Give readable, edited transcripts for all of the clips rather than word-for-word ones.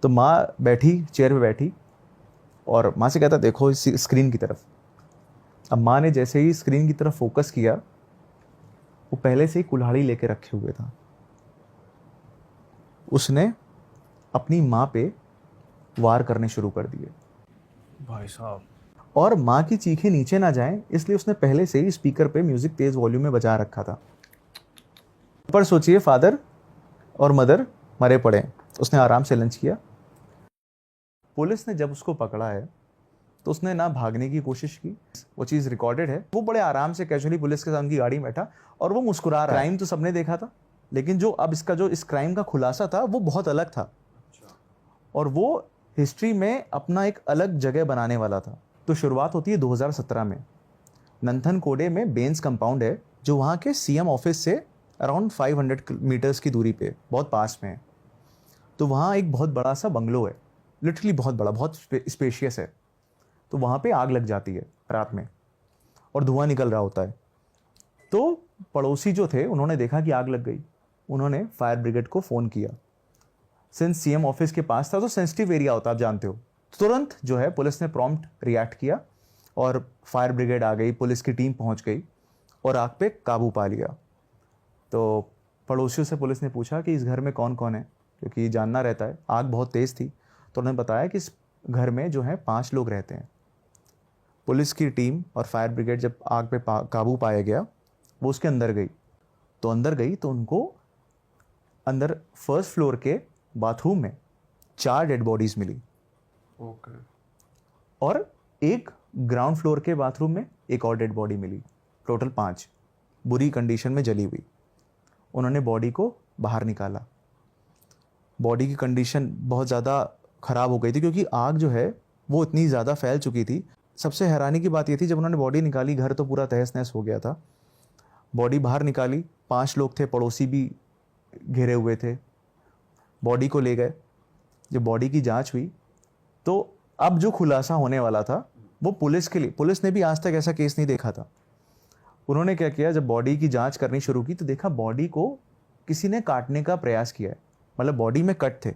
तो माँ बैठी, चेयर पे बैठी और माँ से कहता देखो इस स्क्रीन की तरफ। अब माँ ने जैसे ही स्क्रीन की तरफ फोकस किया, वो पहले से ही कुल्हाड़ी लेके रखे हुए था। उसने अपनी माँ पे वार करने शुरू कर दिए। भाई साहब। और माँ की चीखें नीचे ना जाएं, इसलिए उसने पहले से ही स्पीकर पे म्यूजिक तेज वॉल्यूम में बजा रखा था। पर सोचिए, फादर और मदर मरे पड़े। उसने आराम से लंच किया। पुलिस ने जब उसको पकड़ा है तो उसने ना भागने की कोशिश की, वो चीज़ रिकॉर्डेड है। वो बड़े आराम से कैजुअली पुलिस के साथ उनकी गाड़ी में बैठा और वो मुस्कुरा रहा है। क्राइम तो सबने देखा था, लेकिन जो अब इसका जो इस क्राइम का खुलासा था वो बहुत अलग था। और वो हिस्ट्री में अपना एक अलग जगह बनाने वाला था। तो शुरुआत होती है 2017 में। नंथनकोडे में बेंस कंपाउंड है, जो वहाँ के सीएम ऑफिस से अराउंड 500 मीटर्स की दूरी पे बहुत पास में है। तो वहाँ एक बहुत बड़ा सा बंगलो है, लिटरली बहुत बड़ा, बहुत स्पेशियस है। तो वहाँ पे आग लग जाती है रात में और धुआं निकल रहा होता है। तो पड़ोसी जो थे उन्होंने देखा कि आग लग गई। उन्होंने फायर ब्रिगेड को फ़ोन किया। सिंस सीएम ऑफिस के पास था तो सेंसिटिव एरिया होता, आप जानते हो। तुरंत जो है पुलिस ने प्रॉम्प्ट रिएक्ट किया और फायर ब्रिगेड आ गई, पुलिस की टीम पहुंच गई और आग पे काबू पा लिया। तो पड़ोसियों से पुलिस ने पूछा कि इस घर में कौन कौन है, क्योंकि जानना रहता है। आग बहुत तेज़ थी, तो उन्होंने बताया कि इस घर में जो है 5 लोग रहते हैं। पुलिस की टीम और फायर ब्रिगेड जब आग पे काबू पाया गया, वो उसके अंदर गई। तो अंदर गई तो उनको अंदर फर्स्ट फ्लोर के बाथरूम में 4 डेड बॉडीज मिली। ओके। और एक ग्राउंड फ्लोर के बाथरूम में एक और डेड बॉडी मिली। टोटल 5 बुरी कंडीशन में जली हुई। उन्होंने बॉडी को बाहर निकाला। बॉडी की कंडीशन बहुत ज़्यादा ख़राब हो गई थी, क्योंकि आग जो है वो इतनी ज़्यादा फैल चुकी थी। सबसे हैरानी की बात ये थी, जब उन्होंने बॉडी निकाली, घर तो पूरा तहस नहस हो गया था। बॉडी बाहर निकाली, 5 लोग थे, पड़ोसी भी घिरे हुए थे। बॉडी को ले गए। जब बॉडी की जांच हुई तो अब जो खुलासा होने वाला था वो पुलिस के लिए, पुलिस ने भी आज तक ऐसा केस नहीं देखा था। उन्होंने क्या किया, जब बॉडी की जांच करनी शुरू की तो देखा बॉडी को किसी ने काटने का प्रयास किया है, मतलब बॉडी में कट थे।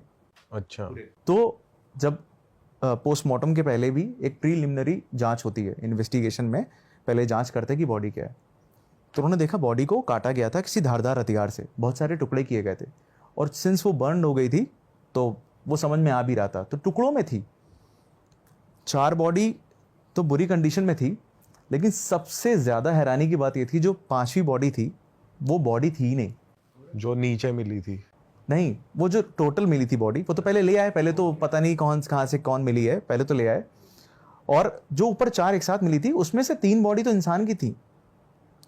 अच्छा। तो जब पोस्टमार्टम के पहले भी एक प्रीलिमिनरी जांच होती है, इन्वेस्टिगेशन में पहले जांच करते हैं कि बॉडी क्या है। तो उन्होंने देखा बॉडी को काटा गया था किसी धारदार हथियार से, बहुत सारे टुकड़े किए गए थे। और सिंस वो बर्न हो गई थी तो वो समझ में आ भी रहा था, तो टुकड़ों में थी। 4 बॉडी तो बुरी कंडीशन में थी, लेकिन सबसे ज़्यादा हैरानी की बात ये थी, जो 5वीं बॉडी थी वो बॉडी थी ही नहीं। जो नीचे मिली थी? नहीं, वो जो टोटल मिली थी बॉडी, वो तो पहले ले आए। पहले तो पता नहीं कहाँ से कौन मिली है, पहले तो ले आए। और जो ऊपर 4 एक साथ मिली थी, उसमें से 3 बॉडी तो इंसान की थी,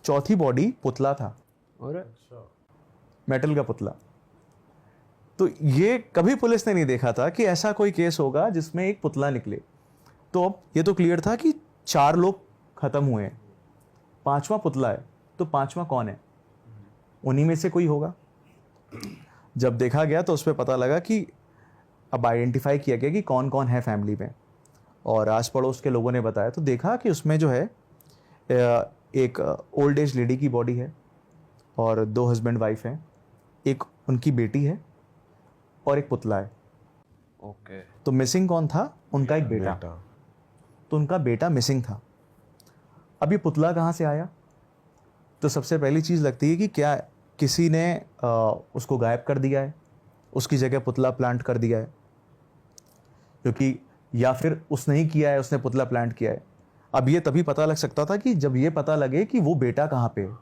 चौथी बॉडी पुतला था। अरे मेटल का पुतला। तो ये कभी पुलिस ने नहीं देखा था कि ऐसा कोई केस होगा जिसमें एक पुतला निकले। तो अब ये तो क्लियर था कि 4 लोग खत्म हुए हैं, 5वां पुतला है। तो 5वां कौन है? उन्हीं में से कोई होगा। जब देखा गया तो उस पर पता लगा कि अब आइडेंटिफाई किया गया कि कौन कौन है फैमिली में। और आस पड़ोस के लोगों ने बताया तो देखा कि उसमें जो है एक ओल्ड एज लेडी की बॉडी है और 2 हस्बैंड वाइफ हैं, एक उनकी बेटी है और एक पुतला है। ओके। तो मिसिंग कौन था? उनका एक बेटा। तो उनका बेटा मिसिंग था। अब ये पुतला कहाँ से आया? तो सबसे पहली चीज़ लगती है कि क्या किसी ने उसको गायब कर दिया है, उसकी जगह पुतला प्लांट कर दिया है, क्योंकि या फिर उसने ही किया है, उसने पुतला प्लांट किया है। अब ये तभी पता लग सकता था कि जब ये पता लगे कि वो बेटा कहाँ पे है।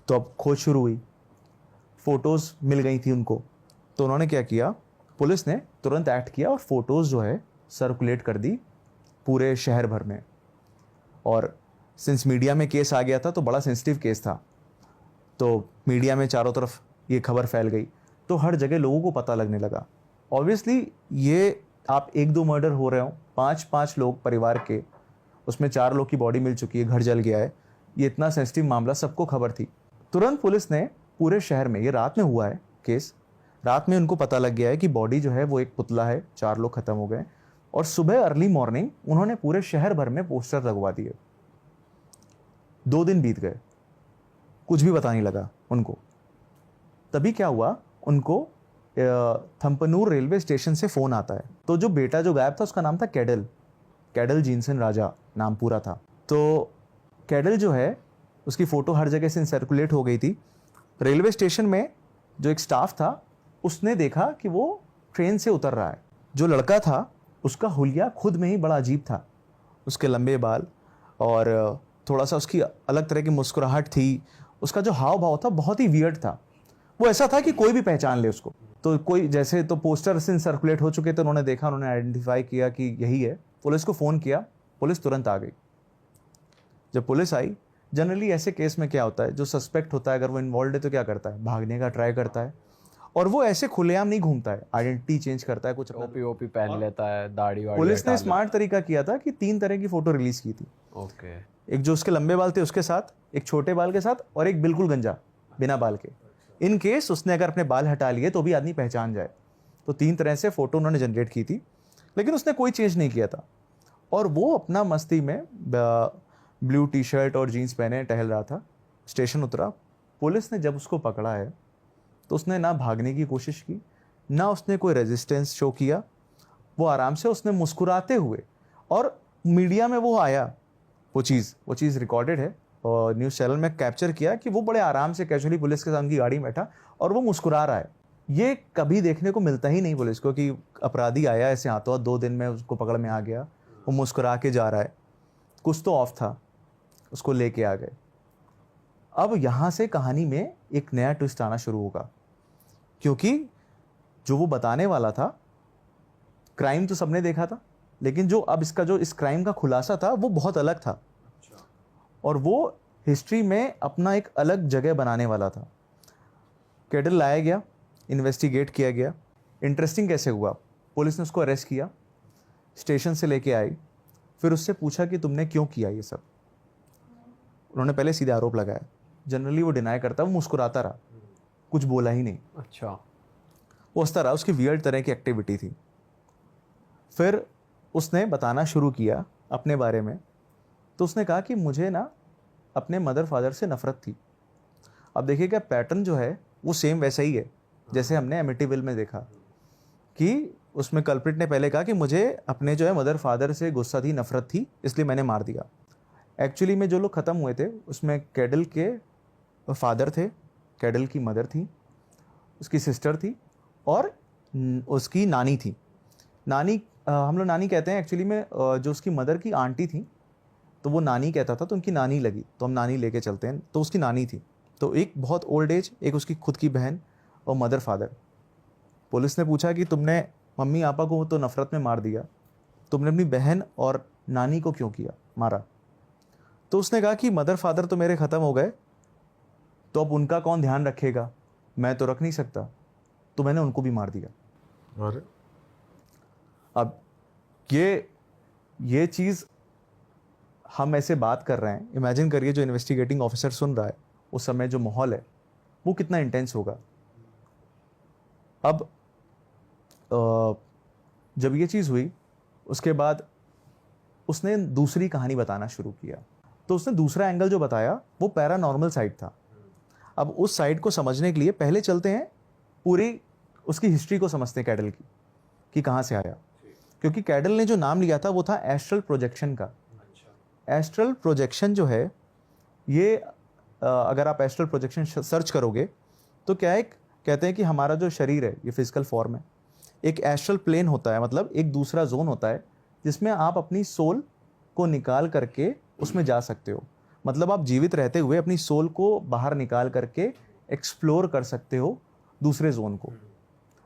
तो अब खोज शुरू हुई, फोटोज़ मिल गई थी उनको। तो उन्होंने क्या किया, पुलिस ने तुरंत एक्ट किया और फोटोज़ जो है सर्कुलेट कर दी पूरे शहर भर में। और सिंस मीडिया में केस आ गया था तो बड़ा सेंसिटिव केस था, तो मीडिया में चारों तरफ ये खबर फैल गई, तो हर जगह लोगों को पता लगने लगा। ऑब्वियसली ये आप 1-2 मर्डर हो रहे हो, 5-5 लोग परिवार के, उसमें 4 लोग की बॉडी मिल चुकी है, घर जल गया है, ये इतना सेंसिटिव मामला, सबको खबर थी। तुरंत पुलिस ने पूरे शहर में, ये रात में हुआ है केस, रात में उनको पता लग गया है कि बॉडी जो है वो एक पुतला है, 4 लोग खत्म हो गए। और सुबह अर्ली मॉर्निंग उन्होंने पूरे शहर भर में पोस्टर लगवा दिए। 2 दिन बीत गए, कुछ भी पता नहीं लगा उनको। तभी क्या हुआ, उनको थम्पनूर रेलवे स्टेशन से फ़ोन आता है। तो जो बेटा जो गायब था उसका नाम था कैडल, कैडल जीनसन राजा नाम पूरा था। तो कैडल जो है उसकी फ़ोटो हर जगह से सर्कुलेट हो गई थी। रेलवे स्टेशन में जो एक स्टाफ था उसने देखा कि वो ट्रेन से उतर रहा है। जो लड़का था उसका हुलिया खुद में ही बड़ा अजीब था, उसके लंबे बाल और थोड़ा सा उसकी अलग तरह की मुस्कुराहट थी, उसका जो हाव भाव था बहुत ही वियर्ड था। वो ऐसा था कि कोई भी पहचान ले उसको। तो कोई जैसे तो पोस्टर से सर्कुलेट हो चुके थे, उन्होंने देखा, उन्होंने आइडेंटिफाई किया कि यही है। पुलिस को फ़ोन किया, पुलिस तुरंत आ गई। जब पुलिस आई, जनरली ऐसे केस में क्या होता है, जो सस्पेक्ट होता है अगर वो इन्वॉल्व है तो क्या करता है, भागने का ट्राई करता है। और वो ऐसे खुलेआम नहीं घूमता है, आइडेंटिटी चेंज करता है, कुछ अपना। ओपी ओपी पहन लेता है, दाढ़ी वाड़ी पुलिस हटा ने लेता स्मार्ट तरीका किया था कि 3 तरह की फोटो रिलीज की थी। है। ओके। एक जो उसके लंबे बाल थे उसके साथ, एक छोटे बाल के साथ, और एक बिल्कुल गंजा बिना बाल के। इन केस उसने अगर अपने बाल हटा लिए तो भी आदमी पहचान जाए। तो 3 तरह से फोटो उन्होंने जनरेट की थी, लेकिन उसने कोई चेंज नहीं किया था। और वो अपना मस्ती में ब्लू टी शर्ट और जीन्स पहने टहल रहा था। स्टेशन उतरा, पुलिस ने जब उसको पकड़ा है तो उसने ना भागने की कोशिश की, ना उसने कोई रेजिस्टेंस शो किया। वो आराम से उसने मुस्कुराते हुए, और मीडिया में वो आया, वो चीज़ रिकॉर्डेड है और न्यूज़ चैनल में कैप्चर किया कि वो बड़े आराम से कैजुअली पुलिस के साथ उनकी गाड़ी में बैठा और वो मुस्कुरा रहा है। ये कभी देखने को मिलता ही नहीं पुलिस को कि अपराधी आया ऐसे हाथों हाथ 2 दिन में उसको पकड़ में आ गया, वो मुस्कुरा के जा रहा है। कुछ तो ऑफ था, उसको लेके आ गए। अब यहाँ से कहानी में एक नया ट्विस्ट आना शुरू होगा, क्योंकि जो वो बताने वाला था, क्राइम तो सबने देखा था, लेकिन जो अब इसका जो इस क्राइम का खुलासा था वो बहुत अलग था। और वो हिस्ट्री में अपना एक अलग जगह बनाने वाला था। कैडल लाया गया, इन्वेस्टिगेट किया गया। इंटरेस्टिंग कैसे हुआ, पुलिस ने उसको अरेस्ट किया, स्टेशन से लेके आई, फिर उससे पूछा कि तुमने क्यों किया ये सब। उन्होंने पहले सीधे आरोप लगाया। जनरली वो डिनाई करता, वो मुस्कुराता रहा, कुछ बोला ही नहीं। अच्छा। वो उस तरह उसकी वियर्ड तरह की एक्टिविटी थी। फिर उसने बताना शुरू किया अपने बारे में। तो उसने कहा कि मुझे ना अपने मदर फादर से नफ़रत थी। अब देखिएगा पैटर्न जो है वो सेम वैसा ही है जैसे हमने एमिटीविल में देखा, कि उसमें कल्प्रिट ने पहले कहा कि मुझे अपने जो है मदर फादर से गुस्सा थी, नफ़रत थी, इसलिए मैंने मार दिया। एक्चुअली में जो लोग ख़त्म हुए थे उसमें कैडल के फादर थे, कैडल की मदर थी, उसकी सिस्टर थी और उसकी नानी थी। नानी हम लोग नानी कहते हैं, एक्चुअली में जो उसकी मदर की आंटी थी तो वो नानी कहता था, तो उनकी नानी लगी तो हम नानी लेके चलते हैं, तो उसकी नानी थी। तो एक बहुत ओल्ड एज, एक उसकी खुद की बहन और मदर फादर। पुलिस ने पूछा कि तुमने मम्मी पापा को तो नफ़रत में मार दिया, तुमने अपनी बहन और नानी को क्यों किया, मारा। तो उसने कहा कि मदर फादर तो मेरे ख़त्म हो गए, तो अब उनका कौन ध्यान रखेगा, मैं तो रख नहीं सकता, तो मैंने उनको भी मार दिया। अरे अब ये चीज़ हम ऐसे बात कर रहे हैं, इमेजिन करिए जो इन्वेस्टिगेटिंग ऑफिसर सुन रहा है, उस समय जो माहौल है वो कितना इंटेंस होगा। अब जब ये चीज़ हुई उसके बाद उसने दूसरी कहानी बताना शुरू किया। तो उसने दूसरा एंगल जो बताया वो पैरानॉर्मल साइड था। अब उस साइड को समझने के लिए पहले चलते हैं पूरी उसकी हिस्ट्री को समझते हैं कैडल की, कि कहाँ से आया। क्योंकि कैडल ने जो नाम लिया था वो था एस्ट्रल प्रोजेक्शन का। एस्ट्रल प्रोजेक्शन जो है ये अगर आप एस्ट्रल प्रोजेक्शन सर्च करोगे तो क्या है, कहते हैं कि हमारा जो शरीर है ये फिजिकल फॉर्म है, एक एस्ट्रल प्लेन होता है, मतलब एक दूसरा जोन होता है जिसमें आप अपनी सोल को निकाल करके उसमें जा सकते हो। मतलब आप जीवित रहते हुए अपनी सोल को बाहर निकाल करके एक्सप्लोर कर सकते हो दूसरे जोन को,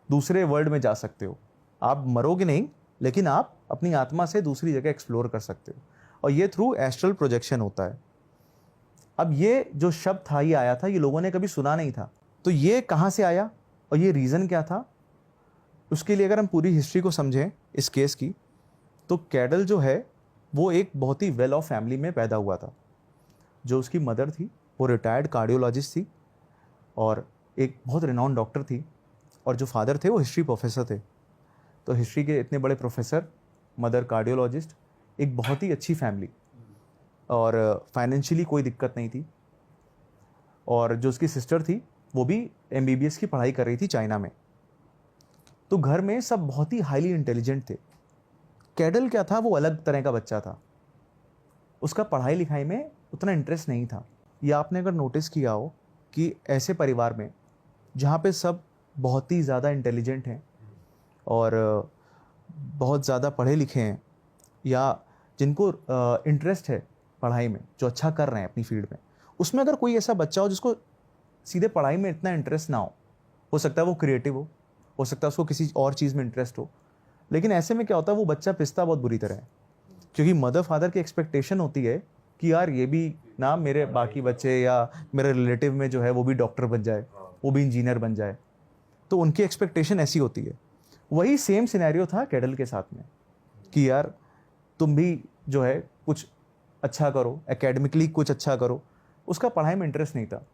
दूसरे वर्ल्ड में जा सकते हो। आप मरोगे नहीं, लेकिन आप अपनी आत्मा से दूसरी जगह एक्सप्लोर कर सकते हो, और ये थ्रू एस्ट्रल प्रोजेक्शन होता है। अब ये जो शब्द था ये आया था, ये लोगों ने कभी सुना नहीं था। तो ये कहाँ से आया और ये रीज़न क्या था, उसके लिए अगर हम पूरी हिस्ट्री को समझें इस केस की, तो कैडल जो है वो एक बहुत ही वेल ऑफ फैमिली में पैदा हुआ था। जो उसकी मदर थी वो रिटायर्ड कार्डियोलॉजिस्ट थी और एक बहुत रिनाउंड डॉक्टर थी, और जो फादर थे वो हिस्ट्री प्रोफेसर थे। तो हिस्ट्री के इतने बड़े प्रोफेसर, मदर कार्डियोलॉजिस्ट, एक बहुत ही अच्छी फैमिली, और फाइनेंशियली कोई दिक्कत नहीं थी। और जो उसकी सिस्टर थी वो भी MBBS की पढ़ाई कर रही थी चाइना में। तो घर में सब बहुत ही हाईली इंटेलिजेंट थे। कैडल क्या था, वो अलग तरह का बच्चा था। उसका पढ़ाई लिखाई में उतना इंटरेस्ट नहीं था। या आपने अगर नोटिस किया हो कि ऐसे परिवार में जहाँ पे सब बहुत ही ज़्यादा इंटेलिजेंट हैं और बहुत ज़्यादा पढ़े लिखे हैं, या जिनको इंटरेस्ट है पढ़ाई में, जो अच्छा कर रहे हैं अपनी फील्ड में, उसमें अगर कोई ऐसा बच्चा हो जिसको सीधे पढ़ाई में इतना इंटरेस्ट ना हो सकता है वो क्रिएटिव हो सकता है उसको किसी और चीज़ में इंटरेस्ट हो, लेकिन ऐसे में क्या होता है, वो बच्चा पिसता बहुत बुरी तरह है। क्योंकि मदर फादर की एक्सपेक्टेशन होती है कि यार ये भी ना मेरे बाकी बच्चे या मेरे रिलेटिव में जो है वो भी डॉक्टर बन जाए, वो भी इंजीनियर बन जाए, तो उनकी एक्सपेक्टेशन ऐसी होती है। वही सेम सिनेरियो था कैडल के साथ में कि यार तुम भी जो है कुछ अच्छा करो, एकेडमिकली कुछ अच्छा करो। उसका पढ़ाई में इंटरेस्ट नहीं था।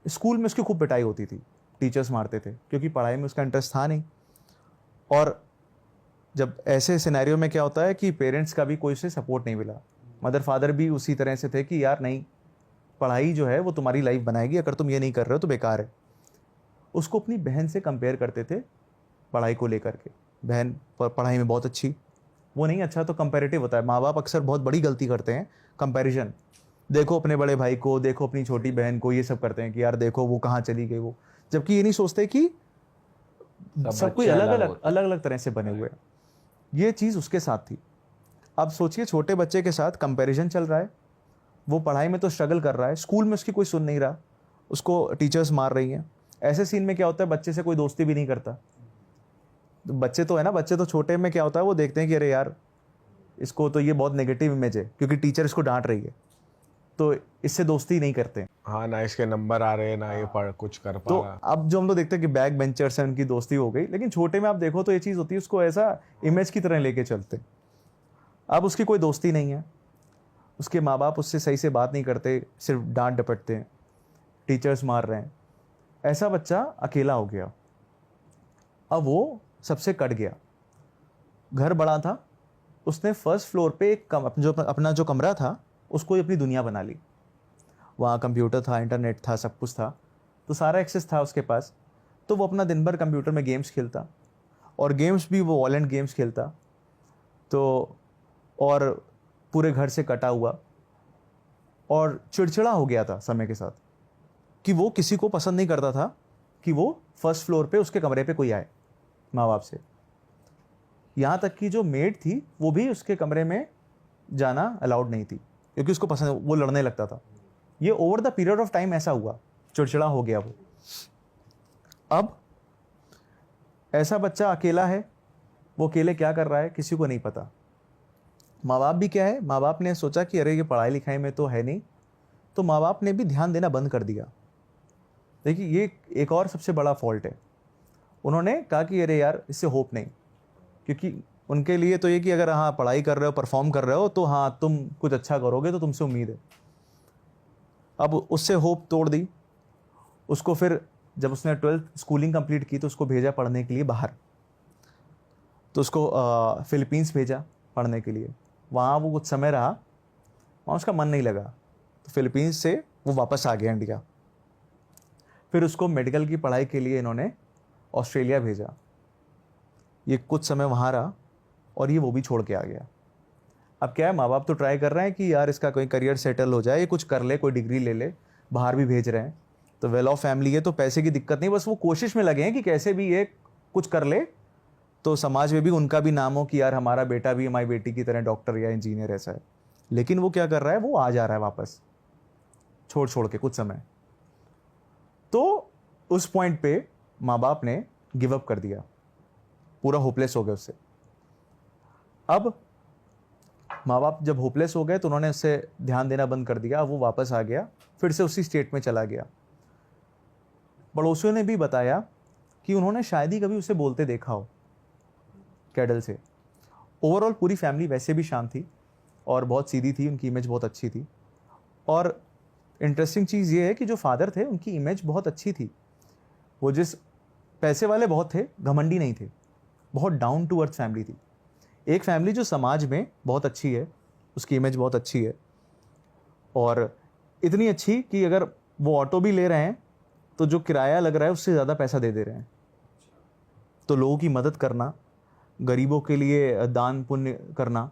स्कूल में उसकी खूब पिटाई होती थी, टीचर्स मारते थे क्योंकि पढ़ाई में उसका इंटरेस्ट था नहीं। और जब ऐसे सिनेरियो में क्या होता है कि पेरेंट्स का भी कोई उसे सपोर्ट नहीं मिला। मदर फादर भी उसी तरह से थे कि यार नहीं, पढ़ाई जो है वो तुम्हारी लाइफ बनाएगी, अगर तुम ये नहीं कर रहे हो तो बेकार है। उसको अपनी बहन से कंपेयर करते थे पढ़ाई को लेकर के। बहन पढ़ाई में बहुत अच्छी, वो नहीं अच्छा, तो कंपैरेटिव होता है। माँ बाप अक्सर बहुत बड़ी गलती करते हैं, कंपैरिजन। देखो अपने बड़े भाई को, देखो अपनी छोटी बहन को, ये सब करते हैं कि यार देखो वो कहाँ चली गई वो, जबकि ये नहीं सोचते कि सब कोई अलग अलग तरह से बने हुए हैं। ये चीज़ उसके साथ थी। अब सोचिए छोटे बच्चे के साथ कंपैरिजन चल रहा है, वो पढ़ाई में तो स्ट्रगल कर रहा है, स्कूल में उसकी कोई सुन नहीं रहा, उसको टीचर्स मार रही हैं। ऐसे सीन में क्या होता है, बच्चे से कोई दोस्ती भी नहीं करता। तो बच्चे तो है ना, बच्चे तो छोटे में क्या होता है, वो देखते हैं कि अरे यार इसको तो ये बहुत नेगेटिव इमेज है क्योंकि टीचर इसको डांट रही है, तो इससे दोस्ती नहीं करते। हाँ, ना इसके नंबर आ रहे हैं, ना ये पढ़ कुछ कर पा तो रहा। अब जो हम लोग देखते हैं कि बैक बेंचर्स हैं, उनकी दोस्ती हो गई, लेकिन छोटे में आप देखो तो ये चीज़ होती है, उसको ऐसा इमेज की तरह लेके चलते। अब उसकी कोई दोस्ती नहीं है, उसके माँ बाप उससे सही से बात नहीं करते, सिर्फ डांट डपटते हैं, टीचर्स मार रहे हैं। ऐसा बच्चा अकेला हो गया। अब वो सबसे कट गया। घर बड़ा था, उसने फर्स्ट फ्लोर पे एक अपना जो कमरा था उसको ही अपनी दुनिया बना ली। वहाँ कंप्यूटर था, इंटरनेट था, सब कुछ था, तो सारा एक्सेस था उसके पास। तो वो अपना दिन भर कंप्यूटर में गेम्स खेलता, और गेम्स भी वो वॉलेंट गेम्स खेलता। तो और पूरे घर से कटा हुआ और चिड़चिड़ा हो गया था समय के साथ, कि वो किसी को पसंद नहीं करता था कि वो फर्स्ट फ्लोर पे उसके कमरे पे कोई आए माँ बाप से। यहाँ तक कि जो मेड थी वो भी उसके कमरे में जाना अलाउड नहीं थी क्योंकि उसको पसंद, वो लड़ने लगता था। ये over the period of time ऐसा हुआ, चिड़चिड़ा हो गया वो। अब ऐसा बच्चा अकेला है, वो अकेले क्या कर रहा है किसी को नहीं पता। माँ बाप भी क्या है, माँ बाप ने सोचा कि अरे ये पढ़ाई लिखाई में तो है नहीं, तो माँ बाप ने भी ध्यान देना बंद कर दिया। देखिए ये एक और सबसे बड़ा फॉल्ट है। उन्होंने कहा कि अरे यार इससे होप नहीं, क्योंकि उनके लिए तो ये कि अगर हाँ पढ़ाई कर रहे हो, परफॉर्म कर रहे हो, तो हाँ तुम कुछ अच्छा करोगे, तो तुमसे उम्मीद है। अब उससे होप तोड़ दी उसको। फिर जब उसने 12th स्कूलिंग कंप्लीट की तो उसको भेजा पढ़ने के लिए बाहर। तो उसको फिलीपींस भेजा पढ़ने के लिए। वहाँ वो कुछ समय रहा, वहाँ उसका मन नहीं लगा, तो फिलीपींस से वो वापस आ गया इंडिया। फिर उसको मेडिकल की पढ़ाई के लिए इन्होंने ऑस्ट्रेलिया भेजा। ये कुछ समय वहाँ रहा और ये वो भी छोड़ के आ गया। अब क्या है, माँ बाप तो ट्राई कर रहे हैं कि यार इसका कोई करियर सेटल हो जाए, ये कुछ कर ले, कोई डिग्री ले ले, बाहर भी भेज रहे हैं, तो वेल ऑफ फैमिली है, तो पैसे की दिक्कत नहीं, बस वो कोशिश में लगे हैं कि कैसे भी ये कुछ कर ले तो समाज में भी उनका भी नाम हो कि यार हमारा बेटा भी हमारी बेटी की तरह डॉक्टर या इंजीनियर ऐसा है। लेकिन वो क्या कर रहा है, वो आ जा रहा है वापस छोड़ के कुछ समय। तो उस पॉइंट पे माँ बाप ने गिव अप कर दिया, पूरा होपलेस हो गए उससे। अब माँ बाप जब होपलेस हो गए तो उन्होंने उससे ध्यान देना बंद कर दिया। वो वापस आ गया, फिर से उसी स्टेट में चला गया। पड़ोसियों ने भी बताया कि उन्होंने शायद ही कभी उसे बोलते देखा हो कैडल से। ओवरऑल पूरी फैमिली वैसे भी शांत थी और बहुत सीधी थी, उनकी इमेज बहुत अच्छी थी। और इंटरेस्टिंग चीज़ ये है कि जो फादर थे उनकी इमेज बहुत अच्छी थी। वो जिस पैसे वाले बहुत थे, घमंडी नहीं थे, बहुत डाउन टू अर्थ फैमिली थी। एक फैमिली जो समाज में बहुत अच्छी है, उसकी इमेज बहुत अच्छी है, और इतनी अच्छी कि अगर वो ऑटो भी ले रहे हैं तो जो किराया लग रहा है उससे ज़्यादा पैसा दे रहे हैं। तो लोगों की मदद करना, गरीबों के लिए दान पुण्य करना,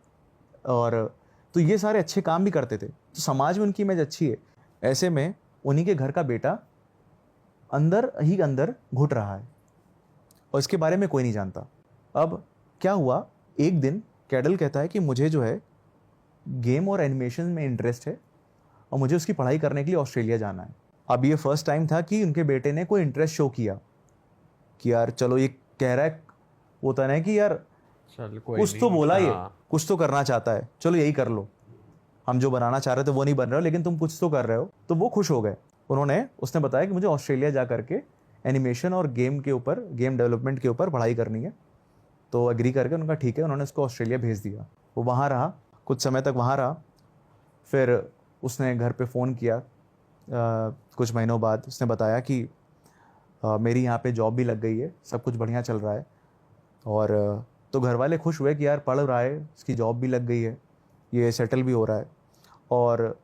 और तो ये सारे अच्छे काम भी करते थे, तो समाज में उनकी इमेज अच्छी है। ऐसे में उन्हीं के घर का बेटा अंदर ही अंदर घुट रहा है और इसके बारे में कोई नहीं जानता। अब क्या हुआ, एक दिन कैडल कहता है कि मुझे जो है गेम और एनिमेशन में इंटरेस्ट है और मुझे उसकी पढ़ाई करने के लिए ऑस्ट्रेलिया जाना है। अब ये फर्स्ट टाइम था कि उनके बेटे ने कोई इंटरेस्ट शो किया कि यार चलो, ये कह रहा है, होता है कि यार चल कोई कुछ तो नहीं, बोला, ये हाँ। कुछ तो करना चाहता है, चलो यही कर लो, हम जो बनाना चाह रहे थे वो नहीं बन रहे हो, लेकिन तुम कुछ तो कर रहे हो। तो वो खुश हो गए। उसने बताया कि मुझे ऑस्ट्रेलिया जा करके एनिमेशन और गेम के ऊपर, गेम डेवलपमेंट के ऊपर पढ़ाई करनी है। तो एग्री करके उनका ठीक है, उन्होंने उसको ऑस्ट्रेलिया भेज दिया। वो वहाँ रहा, कुछ समय तक वहाँ रहा। फिर उसने घर पे फ़ोन किया, कुछ महीनों बाद उसने बताया कि मेरी यहाँ पे जॉब भी लग गई है, सब कुछ बढ़िया चल रहा है। और तो घर वाले खुश हुए कि यार पढ़ रहा है, इसकी जॉब भी लग गई है, ये सेटल भी हो रहा है। और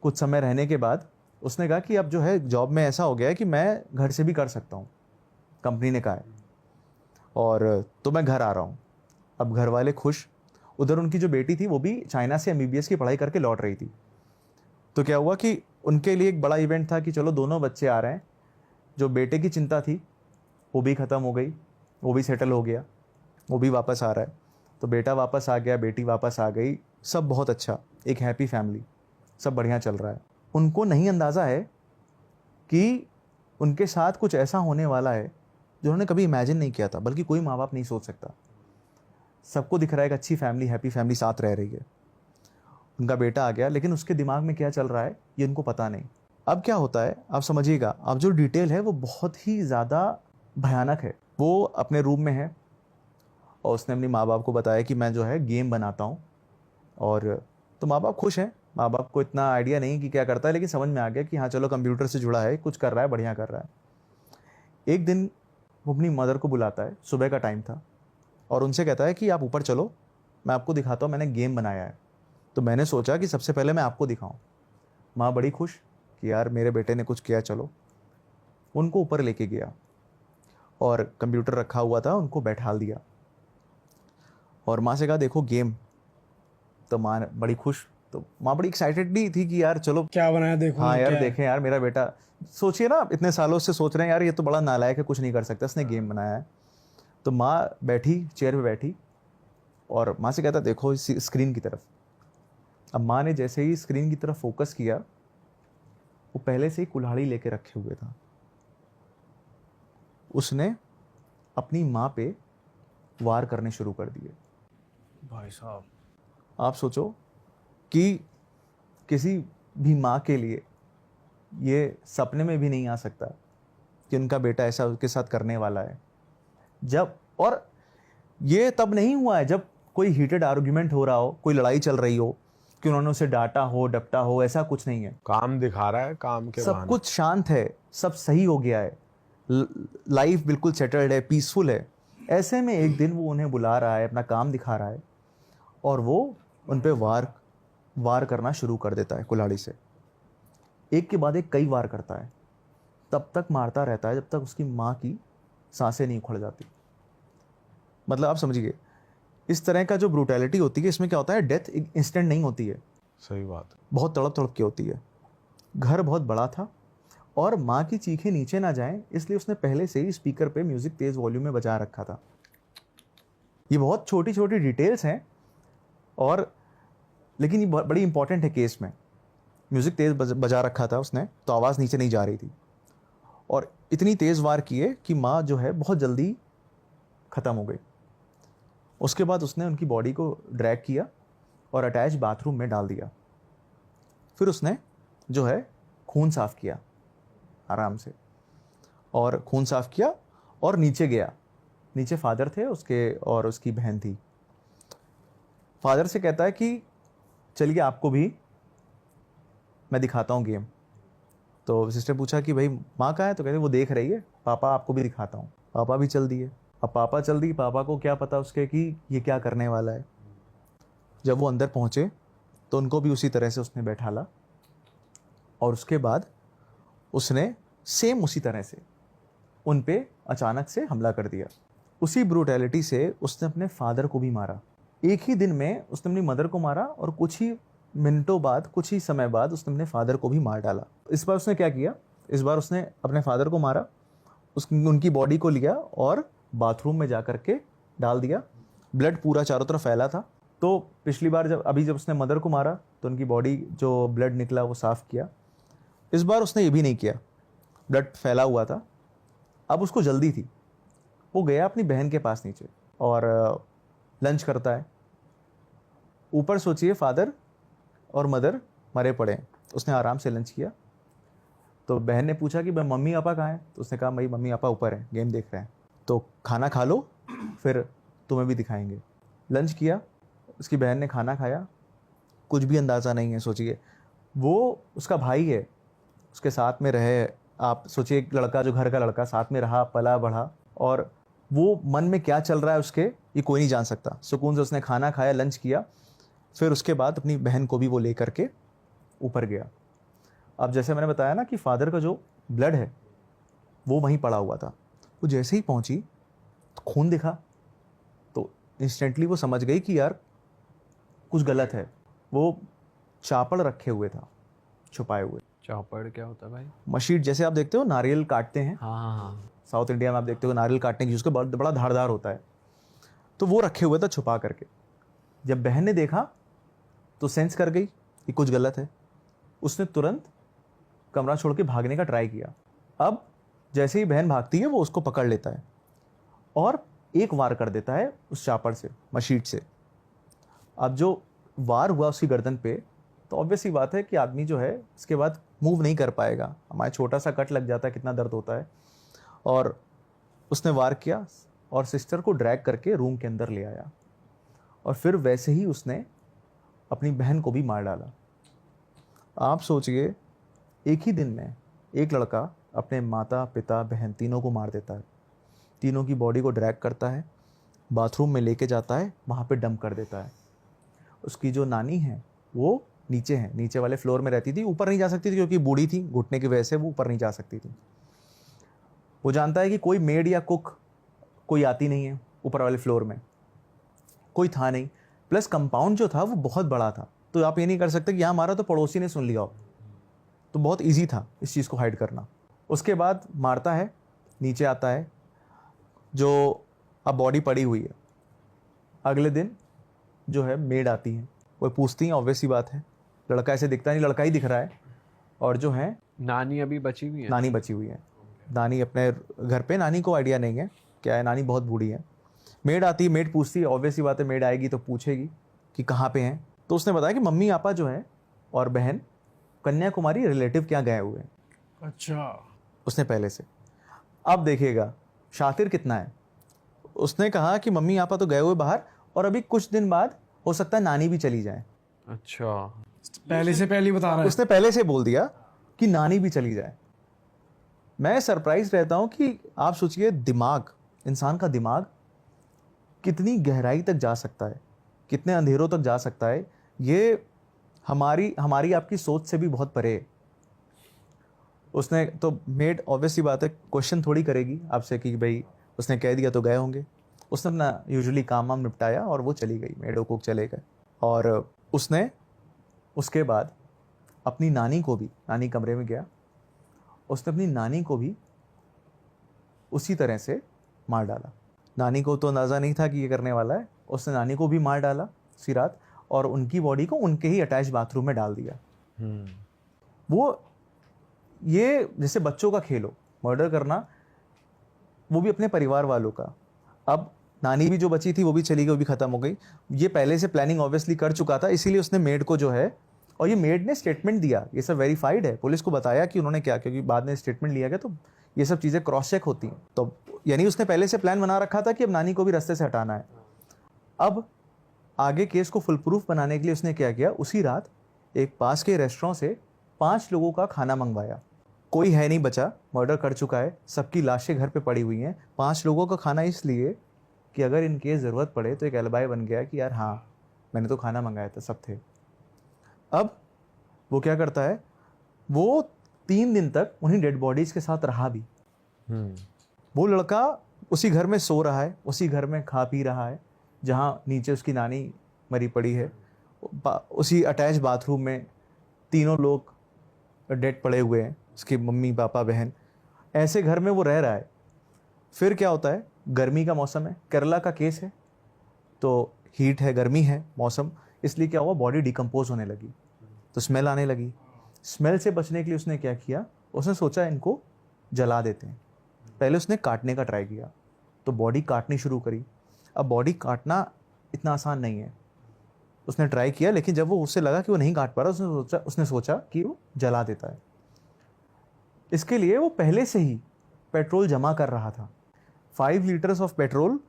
कुछ समय रहने के बाद उसने कहा कि अब जो है जॉब में ऐसा हो गया है कि मैं घर से भी कर सकता हूँ, कंपनी ने कहा है, और तो मैं घर आ रहा हूँ। अब घर वाले खुश। उधर उनकी जो बेटी थी वो भी चाइना से MBBS की पढ़ाई करके लौट रही थी। तो क्या हुआ कि उनके लिए एक बड़ा इवेंट था कि चलो दोनों बच्चे आ रहे हैं। जो बेटे की चिंता थी वो भी ख़त्म हो गई, वो भी सेटल हो गया, वो भी वापस आ रहा है। तो बेटा वापस आ गया, बेटी वापस आ गई, सब बहुत अच्छा, एक हैप्पी फैमिली, सब बढ़िया चल रहा है। उनको नहीं अंदाज़ा है कि उनके साथ कुछ ऐसा होने वाला है जो उन्होंने कभी इमेजिन नहीं किया था, बल्कि कोई माँ बाप नहीं सोच सकता। सबको दिख रहा है एक अच्छी फैमिली, हैप्पी फैमिली साथ रह रही है। उनका बेटा आ गया, लेकिन उसके दिमाग में क्या चल रहा है ये उनको पता नहीं। अब क्या होता है आप समझिएगा। अब जो डिटेल है वो बहुत ही ज़्यादा भयानक है। वो अपने रूम में है और उसने अपनी माँ बाप को बताया कि मैं जो है गेम बनाता हूँ। और तो माँ बाप खुश हैं। माँ बाप को इतना आइडिया नहीं कि क्या करता है, लेकिन समझ में आ गया कि हाँ चलो कंप्यूटर से जुड़ा है, कुछ कर रहा है, बढ़िया कर रहा है। एक दिन वो अपनी मदर को बुलाता है, सुबह का टाइम था, और उनसे कहता है कि आप ऊपर चलो, मैं आपको दिखाता हूँ, मैंने गेम बनाया है। तो मैंने सोचा कि सबसे पहले मैं आपको दिखाऊं। माँ बड़ी खुश कि यार मेरे बेटे ने कुछ किया, चलो। उनको ऊपर लेके गया और कंप्यूटर रखा हुआ था, उनको बैठाल दिया और माँ से कहा देखो गेम। तो माँ बड़ी खुश, तो माँ बड़ी एक्साइटेड भी थी कि यार चलो क्या बनाया देखो। हाँ यार क्या है? देखें यार मेरा बेटा। सोचिए ना, इतने सालों से सोच रहे हैं यार ये तो बड़ा नालायक है, कुछ नहीं कर सकता, इसने गेम बनाया है। तो माँ बैठी, चेयर पे बैठी, और माँ से कहता देखो इस स्क्रीन की तरफ। अब माँ ने जैसे ही स्क्रीन की तरफ फोकस किया, वो पहले से ही कुल्हाड़ी लेके रखे हुए था। उसने अपनी माँ पे वार करने शुरू कर दिए। भाई साहब, आप सोचो कि किसी भी माँ के लिए ये सपने में भी नहीं आ सकता कि उनका बेटा ऐसा उसके साथ करने वाला है। जब, और ये तब नहीं हुआ है जब कोई हीटेड आर्ग्यूमेंट हो रहा हो, कोई लड़ाई चल रही हो, कि उन्होंने उसे डांटा हो, डपटा हो, ऐसा कुछ नहीं है। काम दिखा रहा है, काम के सब बहाने। कुछ शांत है, सब सही हो गया है, लाइफ बिल्कुल सेटल्ड है, पीसफुल है। ऐसे में एक दिन वो उन्हें बुला रहा है, अपना काम दिखा रहा है, और वो उन पे वार करना शुरू कर देता है कुल्हाड़ी से। एक के बाद एक कई वार करता है, तब तक मारता रहता है जब तक उसकी माँ की सांसें नहीं उखड़ जाती। मतलब आप समझिए, इस तरह का जो ब्रूटैलिटी होती है, इसमें क्या होता है, डेथ इंस्टेंट नहीं होती है, सही बात। बहुत तड़प तड़प की होती है। घर बहुत बड़ा था और माँ की चीखें नीचे ना जाएं, इसलिए उसने पहले से ही स्पीकर पे म्यूज़िक तेज़ वॉल्यूम में बजा रखा था। ये बहुत छोटी छोटी डिटेल्स हैं, और लेकिन ये बड़ी इंपॉर्टेंट है केस में। म्यूज़िक तेज़ बजा रखा था उसने, तो आवाज़ नीचे नहीं जा रही थी, और इतनी तेज़ वार किए कि माँ जो है बहुत जल्दी ख़त्म हो गई। उसके बाद उसने उनकी बॉडी को ड्रैग किया और अटैच बाथरूम में डाल दिया। फिर उसने जो है खून साफ़ किया आराम से, और खून साफ़ किया और नीचे गया। नीचे फादर थे उसके और उसकी बहन थी। फादर से कहता है कि चलिए आपको भी मैं दिखाता हूँ गेम। तो सिस्टर पूछा कि भाई माँ कहाँ है, तो कहते वो देख रही है, पापा आपको भी दिखाता हूँ। पापा भी चल दिए। अब पापा चल दिए, पापा को क्या पता उसके कि ये क्या करने वाला है। जब वो अंदर पहुँचे तो उनको भी उसी तरह से उसने बैठाला, और उसके बाद उसने सेम उसी तरह से उन पे अचानक से हमला कर दिया। उसी ब्रूटैलिटी से उसने अपने फादर को भी मारा। एक ही दिन में उसने अपनी मदर को मारा और कुछ ही मिनटों बाद, कुछ ही समय बाद उसने अपने फादर को भी मार डाला। इस बार उसने क्या किया, इस बार उसने अपने फादर को मारा, उनकी बॉडी को लिया और बाथरूम में जा कर के डाल दिया। ब्लड पूरा चारों तरफ फैला था। तो पिछली बार जब उसने मदर को मारा तो उनकी बॉडी जो ब्लड निकला वो साफ़ किया। इस बार उसने ये भी नहीं किया, ब्लड फैला हुआ था। अब उसको जल्दी थी, वो गया अपनी बहन के पास नीचे और लंच करता है। ऊपर सोचिए फादर और मदर मरे पड़े हैं। उसने आराम से लंच किया। तो बहन ने पूछा कि भाई मम्मी पापा कहाँ हैं? तो उसने कहा भाई मम्मी पापा ऊपर हैं, गेम देख रहे हैं। तो खाना खा लो, फिर तुम्हें भी दिखाएंगे। लंच किया, उसकी बहन ने खाना खाया। कुछ भी अंदाज़ा नहीं है। सोचिए वो उसका भाई है, उसके साथ में रहे। आप सोचिए एक लड़का, जो घर का लड़का, साथ में रहा, पला बढ़ा, और वो मन में क्या चल रहा है उसके, ये कोई नहीं जान सकता। सुकून से उसने खाना खाया, लंच किया, फिर उसके बाद अपनी बहन को भी वो लेकर के ऊपर गया। अब जैसे मैंने बताया ना कि फादर का जो ब्लड है वो वहीं पड़ा हुआ था। वो जैसे ही पहुंची तो खून दिखा, तो इंस्टेंटली वो समझ गई कि यार कुछ गलत है। वो चापड़ रखे हुए था, छुपाए हुए। चौपड़ क्या होता है भाई? मशीट, जैसे आप देखते हो नारियल काटते हैं, हाँ हाँ हाँ। साउथ इंडिया में आप देखते हो नारियल काटने की, उसका बड़ा धारदार होता है। तो वो रखे हुए था छुपा करके। जब बहन ने देखा तो सेंस कर गई कि कुछ गलत है। उसने तुरंत कमरा छोड़ के भागने का ट्राई किया। अब जैसे ही बहन भागती है वो उसको पकड़ लेता है और एक वार कर देता है उस चापड़ से, मशीट से। अब जो वार हुआ उसकी गर्दन पे, तो ऑब्वियस सी बात है कि आदमी जो है इसके बाद मूव नहीं कर पाएगा। हमारे छोटा सा कट लग जाता है, कितना दर्द होता है। और उसने वार किया और सिस्टर को ड्रैग करके रूम के अंदर ले आया और फिर वैसे ही उसने अपनी बहन को भी मार डाला। आप सोचिए एक ही दिन में एक लड़का अपने माता पिता बहन तीनों को मार देता है। तीनों की बॉडी को ड्रैग करता है, बाथरूम में लेके जाता है, वहाँ पे डंप कर देता है। उसकी जो नानी है वो नीचे है, नीचे वाले फ्लोर में रहती थी, ऊपर नहीं जा सकती थी क्योंकि बूढ़ी थी, घुटने की वजह से वो ऊपर नहीं जा सकती थी। वो जानता है कि कोई मेड या कुक कोई आती नहीं है, ऊपर वाले फ्लोर में कोई था नहीं। प्लस कंपाउंड जो था वो बहुत बड़ा था, तो आप ये नहीं कर सकते कि यहाँ मारा तो पड़ोसी ने सुन लिया हो। तो बहुत इजी था इस चीज़ को हाइड करना। उसके बाद मारता है, नीचे आता है, जो अब बॉडी पड़ी हुई है। अगले दिन जो है मेड आती है, वो पूछती हैं, ऑब्वियस सी बात है, लड़का ऐसे दिखता नहीं, लड़का ही दिख रहा है। और जो है नानी अभी बची हुई है? नानी बची हुई है। नानी अपने घर पे, नानी को आइडिया नहीं है क्या है, नानी बहुत बूढ़ी है। मेड आती है, मेड पूछती है, ऑब्वियस सी बात है, मेड आएगी तो पूछेगी कि कहाँ पे हैं। तो उसने बताया कि मम्मी पापा जो है और बहन कन्याकुमारी रिलेटिव क्या गए हुए हैं। अच्छा। उसने पहले से, अब देखिएगा शातिर कितना है। उसने कहा कि मम्मी पापा तो गए हुए बाहर और अभी कुछ दिन बाद हो सकता है नानी भी चली जाए। अच्छा, पहले से पहले ही बता रहा है। उसने पहले से बोल दिया कि नानी भी चली जाए। मैं सरप्राइज रहता हूं कि आप सोचिए दिमाग, इंसान का दिमाग कितनी गहराई तक जा सकता है, कितने अंधेरों तक जा सकता है। ये हमारी आपकी सोच से भी बहुत परे है। उसने तो मेड, ऑब्वियसली बात है, क्वेश्चन थोड़ी करेगी आपसे कि भाई उसने कह दिया तो गए होंगे। उसने अपना यूजुअली काम वाम निपटाया और वो चली गई, मेड और कुक चले गए। और उसने उसके बाद अपनी नानी को भी, नानी कमरे में गया, उसने अपनी नानी को भी उसी तरह से मार डाला। नानी को तो अंदाज़ा नहीं था कि ये करने वाला है। उसने नानी को भी मार डाला उसी रात और उनकी बॉडी को उनके ही अटैच बाथरूम में डाल दिया। वो ये जैसे बच्चों का खेल हो, मर्डर करना, वो भी अपने परिवार वालों का। अब नानी भी जो बची थी वो भी चली गई, वो भी ख़त्म हो गई। ये पहले से प्लानिंग ऑब्वियसली कर चुका था, इसीलिए उसने मेड को जो है, और ये मेड ने स्टेटमेंट दिया, ये सब वेरीफाइड है, पुलिस को बताया कि उन्होंने क्या, क्योंकि बाद में स्टेटमेंट लिया गया तो ये सब चीज़ें क्रॉस चेक होती हैं। तो यानी उसने पहले से प्लान बना रखा था कि अब नानी को भी रास्ते से हटाना है। अब आगे केस को फुल प्रूफ बनाने के लिए उसने क्या किया, उसी रात एक पास के रेस्टोरेंट से 5 लोगों का खाना मंगवाया। कोई है नहीं बचा, मर्डर कर चुका है, सबकी लाशें घर पे पड़ी हुई हैं। 5 लोगों का खाना इसलिए कि अगर इन केस ज़रूरत पड़े तो एक एलिबाई बन गया कि यार हाँ मैंने तो खाना मंगाया था, सब थे। अब वो क्या करता है, वो 3 दिन तक उन्हीं डेड बॉडीज़ के साथ रहा भी। वो लड़का उसी घर में सो रहा है, उसी घर में खा पी रहा है जहाँ नीचे उसकी नानी मरी पड़ी है, उसी अटैच बाथरूम में तीनों लोग डेड पड़े हुए हैं, उसकी मम्मी पापा बहन, ऐसे घर में वो रह रहा है। फिर क्या होता है, गर्मी का मौसम है, केरला का केस है, तो हीट है, गर्मी है मौसम, इसलिए क्या हुआ, बॉडी डिकम्पोज होने लगी, तो स्मेल आने लगी। स्मेल से बचने के लिए उसने क्या किया, उसने सोचा इनको जला देते हैं। पहले उसने काटने का ट्राई किया, तो बॉडी काटनी शुरू करी। अब बॉडी काटना इतना आसान नहीं है, उसने ट्राई किया, लेकिन जब वो उससे लगा कि वो नहीं काट पा रहा, उसने सोचा कि वो जला देता है। इसके लिए वो पहले से ही पेट्रोल जमा कर रहा था। 5 लीटर्स ऑफ पेट्रोल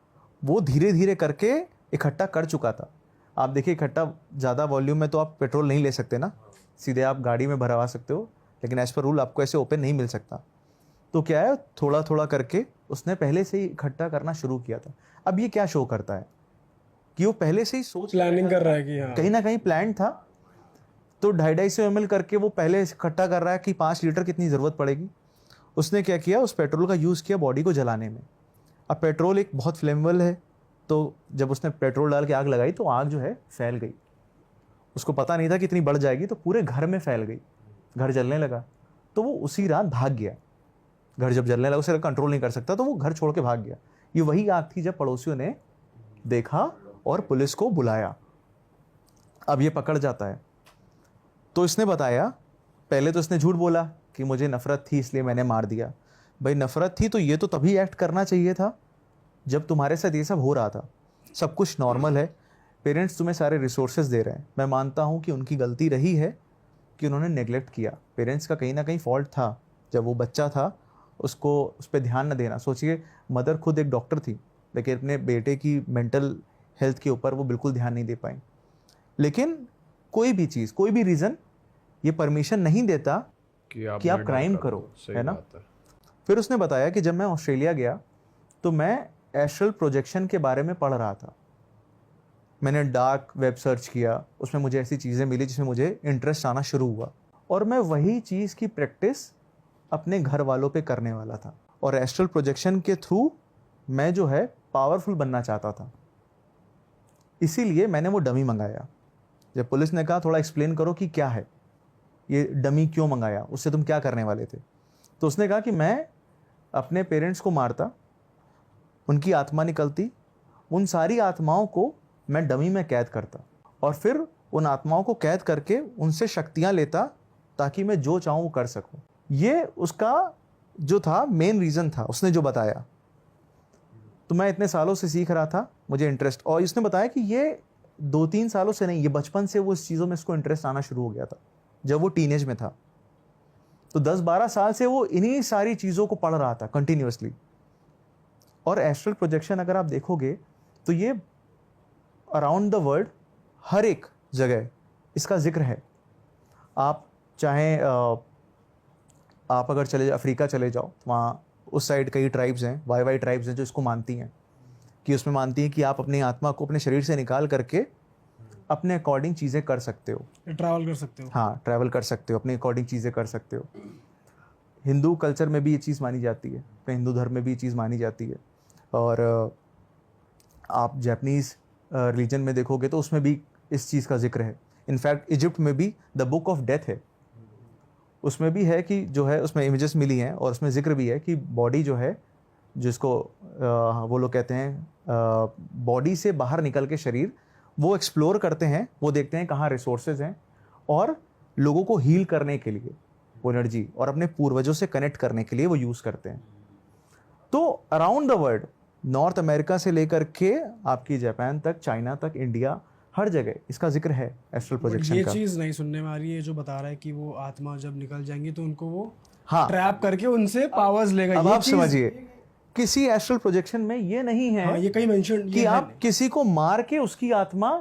वो धीरे धीरे करके इकट्ठा कर चुका था। आप देखिए, इकट्ठा ज़्यादा वॉल्यूम में तो आप पेट्रोल नहीं ले सकते ना, सीधे आप गाड़ी में भरवा सकते हो, लेकिन एज पर रूल आपको ऐसे ओपन नहीं मिल सकता। तो क्या है, थोड़ा थोड़ा करके उसने पहले से ही इकट्ठा करना शुरू किया था। अब ये क्या शो करता है कि वो पहले से ही सोच प्लानिंग कर रहा है कि हाँ कहीं ना कहीं प्लान था। तो 250 ml करके वो पहले इकट्ठा कर रहा है कि 5 लीटर कितनी ज़रूरत पड़ेगी। उसने क्या किया, उस पेट्रोल का यूज़ किया बॉडी को जलाने में। अब पेट्रोल एक बहुत फ्लेमेबल है, तो जब उसने पेट्रोल डाल के आग लगाई तो आग जो है फैल गई। उसको पता नहीं था कि इतनी बढ़ जाएगी, तो पूरे घर में फैल गई, घर जलने लगा। तो वो उसी रात भाग गया। घर जब जलने लगा, उसे कंट्रोल नहीं कर सकता, तो वो घर छोड़ के भाग गया। ये वही आग थी जब पड़ोसियों ने देखा और पुलिस को बुलाया। अब ये पकड़ जाता है, तो इसने बताया, पहले तो इसने झूठ बोला कि मुझे नफरत थी इसलिए मैंने मार दिया। भाई नफरत थी तो ये तो तभी एक्ट करना चाहिए था जब तुम्हारे साथ ये सब हो रहा था, सब कुछ नॉर्मल है, पेरेंट्स तुम्हें सारे रिसोर्सेज दे रहे हैं। मैं मानता हूँ कि उनकी गलती रही है कि उन्होंने नेग्लेक्ट किया। पेरेंट्स का कहीं ना कहीं फॉल्ट था, जब वो बच्चा था उसको उस पर ध्यान न देना। सोचिए, मदर खुद एक डॉक्टर थी, लेकिन अपने बेटे की मेंटल हेल्थ के ऊपर वो बिल्कुल ध्यान नहीं दे पाई। लेकिन कोई भी चीज़, कोई भी रीज़न ये परमिशन नहीं देता कि आप murder क्राइम करो, सही है ना। बात है। फिर उसने बताया कि जब मैं ऑस्ट्रेलिया गया तो मैं एस्ट्रल प्रोजेक्शन के बारे में पढ़ रहा था। मैंने डार्क वेब सर्च किया, उसमें मुझे ऐसी चीज़ें मिली जिसमें मुझे इंटरेस्ट आना शुरू हुआ, और मैं वही चीज़ की प्रैक्टिस अपने घर वालों पे करने वाला था। और एस्ट्रल प्रोजेक्शन के थ्रू मैं जो है पावरफुल बनना चाहता था, इसीलिए मैंने वो डमी मंगाया। जब पुलिस ने कहा थोड़ा एक्सप्लेन करो कि क्या है ये डमी, क्यों मंगाया, उससे तुम क्या करने वाले थे, तो उसने कहा कि मैं अपने पेरेंट्स को मारता, उनकी आत्मा निकलती, उन सारी आत्माओं को मैं डमी में कैद करता, और फिर उन आत्माओं को कैद करके उनसे शक्तियां लेता ताकि मैं जो चाहूँ वो कर सकूँ। ये उसका जो था मेन रीज़न था, उसने जो बताया। तो मैं इतने सालों से सीख रहा था, मुझे इंटरेस्ट, और इसने बताया कि ये 2-3 सालों से नहीं, ये बचपन से वो इस चीज़ों में इसको इंटरेस्ट आना शुरू हो गया था जब वो टीनेज में था। तो 10-12 साल से वो इन्हीं सारी चीज़ों को पढ़ रहा था कंटिन्यूअसली। और एस्ट्रल प्रोजेक्शन अगर आप देखोगे तो ये अराउंड द वर्ल्ड हर एक जगह इसका जिक्र है। आप चाहें आप अगर चले अफ्रीका चले जाओ, वहाँ उस साइड कई ट्राइब्स हैं, वाई ट्राइब्स हैं जो इसको मानती हैं, कि उसमें मानती हैं कि आप अपनी आत्मा को अपने शरीर से निकाल करके अपने अकॉर्डिंग चीज़ें कर सकते हो, ट्रैवल कर सकते हो। हाँ, ट्रैवल कर सकते हो, अपने अकॉर्डिंग चीज़ें कर सकते हो। हिंदू कल्चर में भी ये चीज़ मानी जाती है, अपने हिंदू धर्म में भी ये चीज़ मानी जाती है। और आप जैपनीज़ रिलीजन में देखोगे तो उसमें भी इस चीज़ का जिक्र है। इनफैक्ट इजिप्ट में भी द बुक ऑफ डेथ है, उसमें भी है कि जो है उसमें इमेजेस मिली हैं, और उसमें जिक्र भी है कि बॉडी जो है, जिसको वो लोग कहते हैं बॉडी से बाहर निकल के शरीर, वो एक्सप्लोर करते हैं, वो देखते हैं कहाँ रिसोर्सेज हैं, और लोगों को हील करने के लिए वो एनर्जी और अपने पूर्वजों से कनेक्ट करने के लिए वो यूज़ करते हैं। तो around the world, north America से लेकर के आपकी जापान तक, चाइना तक, इंडिया, हर जगह इसका जिक्र है एस्ट्रल प्रोजेक्शन ये का। चीज़ नहीं सुनने में आ रही है जो बता रहा है कि वो आत्मा जब निकल जाएंगी तो उनको वो हाँ, ट्रैप करके उनसे पावर्स लेगा। अब ये आप चीज़- समझिए, किसी एस्ट्रल प्रोजेक्शन में ये नहीं है हाँ, ये कहीं मेंशन कि आप किसी को मार के उसकी आत्मा,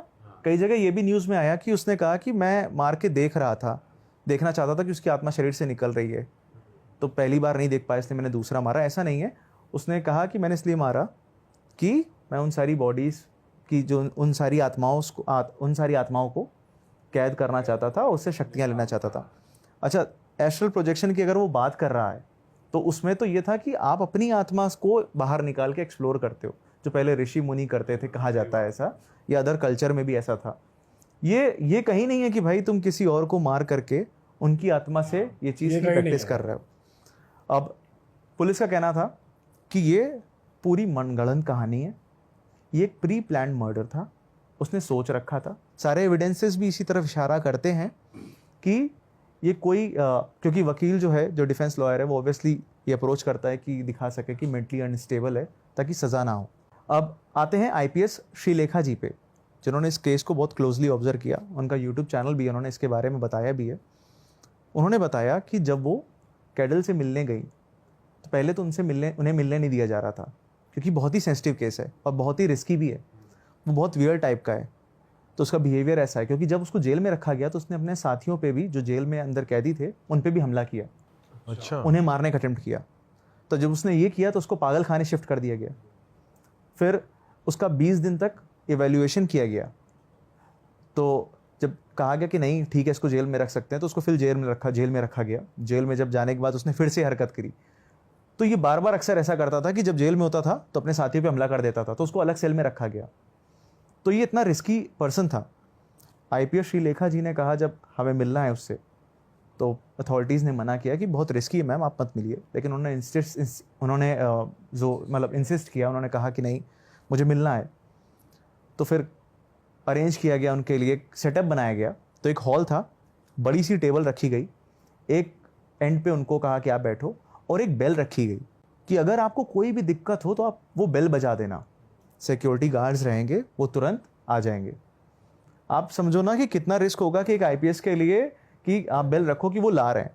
कई जगह ये भी न्यूज़ में आया कि उसने कहा कि मैं मार के देख रहा था, देखना चाहता था कि उसकी आत्मा शरीर से निकल रही है, तो पहली बार नहीं देख पाया इसलिए मैंने दूसरा मारा। ऐसा नहीं है, उसने कहा कि मैंने इसलिए मारा कि मैं उन सारी बॉडीज़ की जो उन सारी आत्माओं को कैद करना चाहता था, उससे शक्तियाँ लेना चाहता था। अच्छा, एस्ट्रल प्रोजेक्शन की अगर वो बात कर रहा है तो उसमें तो ये था कि आप अपनी आत्मा को बाहर निकाल के एक्सप्लोर करते हो, जो पहले ऋषि मुनि करते थे, कहा जाता है ऐसा, या अदर कल्चर में भी ऐसा था। ये कहीं नहीं है कि भाई तुम किसी और को मार करके उनकी आत्मा से ये चीज़ ये की कहीं नहीं प्रैक्टिस है। कर रहे हो। अब पुलिस का कहना था कि ये पूरी मनगढ़ंत कहानी है, ये एक प्री प्लान मर्डर था, उसने सोच रखा था। सारे एविडेंसेस भी इसी तरफ इशारा करते हैं कि ये कोई क्योंकि वकील जो है, जो डिफेंस लॉयर है, वो ऑब्वियसली ये अप्रोच करता है कि दिखा सके कि मेंटली अनस्टेबल है ताकि सज़ा ना हो। अब आते हैं आईपीएस श्रीलेखा जी पे, जिन्होंने इस केस को बहुत क्लोजली ऑब्जर्व किया। उनका यूट्यूब चैनल भी है, उन्होंने इसके बारे में बताया भी है। उन्होंने बताया कि जब वो कैडल से मिलने गई तो पहले तो उन्हें मिलने नहीं दिया जा रहा था, क्योंकि बहुत ही सेंसिटिव केस है और बहुत ही रिस्की भी है, वो बहुत वियर टाइप का है। तो उसका बिहेवियर ऐसा है, क्योंकि जब उसको जेल में रखा गया तो उसने अपने साथियों पे भी, जो जेल में अंदर कैदी थे, उन पे भी हमला किया, अच्छा। उन्हें मारने का अटेम्प्ट किया। तो जब उसने ये किया तो उसको पागल खाने शिफ्ट कर दिया गया। फिर उसका 20 दिन तक इवैल्यूएशन किया गया। तो जब कहा गया कि नहीं ठीक है इसको जेल में रख सकते हैं, तो उसको फिर जेल में रखा गया। जेल में जब जाने के बाद उसने फिर से हरकत करी। तो ये बार बार अक्सर ऐसा करता था कि जब जेल में होता था तो अपने साथियों पे हमला कर देता था, तो उसको अलग सेल में रखा गया। तो ये इतना रिस्की पर्सन था। आईपीएस श्रीलेखा जी ने कहा जब हमें मिलना है उससे, तो अथॉरिटीज़ ने मना किया कि बहुत रिस्की है मैम, आप मत मिलिए। लेकिन उन्होंने इंसिस्ट किया, उन्होंने कहा कि नहीं मुझे मिलना है। तो फिर अरेंज किया गया उनके लिए, सेटअप बनाया गया। तो एक हॉल था, बड़ी सी टेबल रखी गई, एक एंड पे उनको कहा कि आप बैठो, और एक बेल रखी गई कि अगर आपको कोई भी दिक्कत हो तो आप वो बेल बजा देना, सिक्योरिटी गार्ड्स रहेंगे, वो तुरंत आ जाएंगे। आप समझो ना कि कितना रिस्क होगा कि एक आईपीएस के लिए कि आप बेल रखो कि वो ला रहे हैं।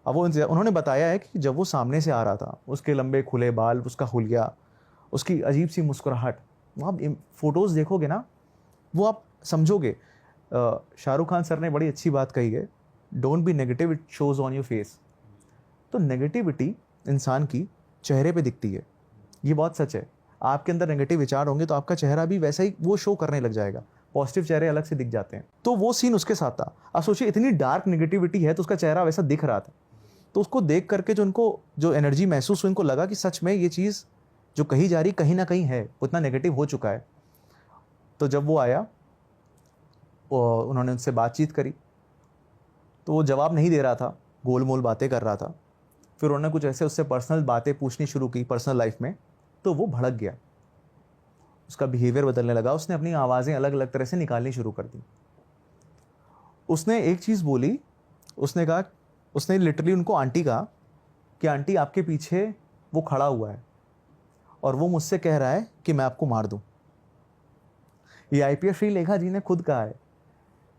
अब वो उन्होंने बताया है कि जब वो सामने से आ रहा था, उसके लंबे खुले बाल, उसका हुलिया, उसकी अजीब सी मुस्कुराहट, वो आप फोटोज़ देखोगे ना, वो आप समझोगे। शाहरुख खान सर ने बड़ी अच्छी बात कही है, don't be negative, it shows on your face. तो नेगेटिविटी इंसान की चेहरे पे दिखती है, ये बहुत सच है। आपके अंदर नेगेटिव विचार होंगे तो आपका चेहरा भी वैसा ही वो शो करने लग जाएगा, पॉजिटिव चेहरे अलग से दिख जाते हैं। तो वो सीन उसके साथ था। आप सोचिए इतनी डार्क नेगेटिविटी है तो उसका चेहरा वैसा दिख रहा था। तो उसको देख करके जो एनर्जी महसूस हुई, उनको लगा कि सच में ये चीज़ जो कही जा रही कहीं ना कहीं है, उतना नेगेटिव हो चुका है। तो जब वो आया, उन्होंने उनसे बातचीत करी, तो वो जवाब नहीं दे रहा था, गोल मोल बातें कर रहा था। फिर उन्होंने कुछ ऐसे उससे पर्सनल बातें पूछनी शुरू की, पर्सनल लाइफ में, तो वो भड़क गया, उसका बिहेवियर बदलने लगा, उसने अपनी आवाज़ें अलग अलग तरह से निकालनी शुरू कर दी। उसने एक चीज़ बोली, उसने लिटरली उनको आंटी कहा कि आंटी आपके पीछे वो खड़ा हुआ है और वो मुझसे कह रहा है कि मैं आपको मार दूं। ये आईपीएस श्रीलेखा जी ने खुद कहा है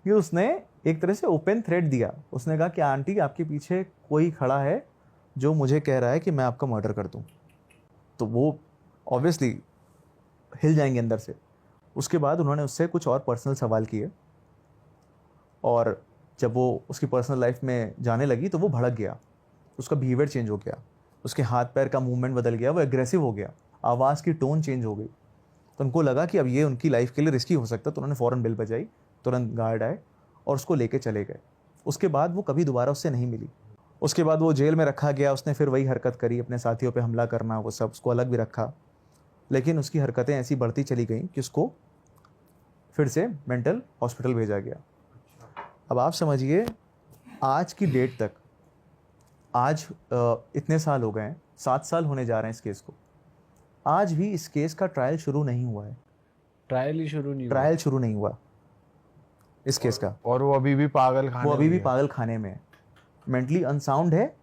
कि उसने एक तरह से ओपन थ्रेट दिया। उसने कहा कि आंटी आपके पीछे कोई खड़ा है जो मुझे कह रहा है कि मैं आपका मर्डर कर दूं। तो वो ऑब्वियसली हिल जाएंगे अंदर से। उसके बाद उन्होंने उससे कुछ और पर्सनल सवाल किए, और जब वो उसकी पर्सनल लाइफ में जाने लगी तो वो भड़क गया, उसका बिहेवियर चेंज हो गया, उसके हाथ पैर का मूवमेंट बदल गया, वो एग्रेसिव हो गया, आवाज़ की टोन चेंज हो गई। तो उनको लगा कि अब ये उनकी लाइफ के लिए रिस्की हो सकता है। तो उन्होंने फ़ौरन बेल बजाई, तुरंत गार्ड आए और उसको लेके चले गए। उसके बाद वो कभी दोबारा उससे नहीं मिली। उसके बाद वो जेल में रखा गया, उसने फिर वही हरकत करी, अपने साथियों पे हमला करना, वो सब, उसको अलग भी रखा। लेकिन उसकी हरकतें ऐसी बढ़ती चली गई कि उसको फिर से मेंटल हॉस्पिटल भेजा गया। अब आप समझिए, आज की डेट तक, आज इतने साल हो गए हैं, 7 साल होने जा रहे हैं इस केस को, आज भी इस केस का ट्रायल शुरू नहीं हुआ है। ट्रायल ही शुरू नहीं हुआ। ट्रायल शुरू नहीं हुआ इस केस का। और वो अभी भी पागल खाने वो अभी भी में है। पागल खाने में है, मेंटली अनसाउंड है,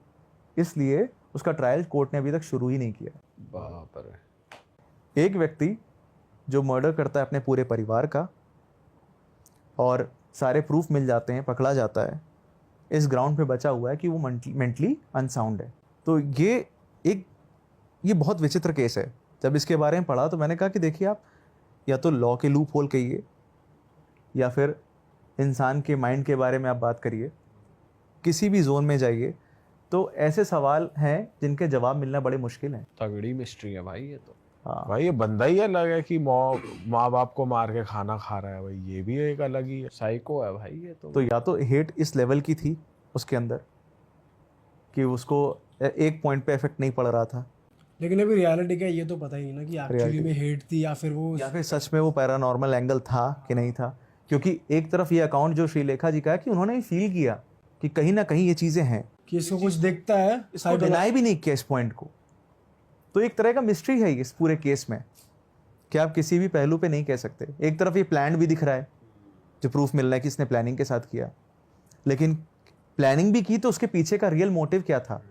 इसलिए उसका ट्रायल कोर्ट ने अभी तक शुरू ही नहीं किया। बाप रे। एक व्यक्ति जो मर्डर करता है अपने पूरे परिवार का, और सारे प्रूफ मिल जाते हैं, पकड़ा जाता है, इस ग्राउंड पे बचा हुआ है कि वो मेंटली अनसाउंड है। तो ये बहुत विचित्र केस है। जब इसके बारे में पढ़ा तो मैंने कहा कि देखिए, आप या तो लॉ के लूप होल कहिए, या फिर इंसान के माइंड के बारे में आप बात करिए, किसी भी जोन में जाइए, तो ऐसे सवाल हैं जिनके जवाब मिलना बड़े मुश्किल हैं। तगड़ी मिस्ट्री है भाई ये तो। हाँ, भाई ये बंदा ही अलग है कि माँ बाप को मार के खाना खा रहा है, भाई ये भी एक अलग ही है। साइको है भाई ये तो। तो या तो हेट इस लेवल की थी उसके अंदर कि उसको एक पॉइंट पे इफेक्ट नहीं पड़ रहा था, लेकिन अभी रियलिटी क्या है ये तो पता ही नहीं ना कि एक्चुअली में हेट थी या फिर वो या फिर सच में वो पैरानॉर्मल एंगल था कि नहीं था। क्योंकि एक तरफ ये अकाउंट जो श्रीलेखा जी का है कि उन्होंने फील किया कि कहीं ना कहीं ये चीज़ें हैं, कि इसको कुछ दिखता है इसको डिनाई भी नहीं किया इस पॉइंट को। तो एक तरह का मिस्ट्री है इस पूरे केस में कि आप किसी भी पहलू पे नहीं कह सकते। एक तरफ ये प्लान भी दिख रहा है, जो प्रूफ मिल रहा है कि इसने प्लानिंग के साथ किया, लेकिन प्लानिंग भी की तो उसके पीछे का रियल मोटिव क्या था?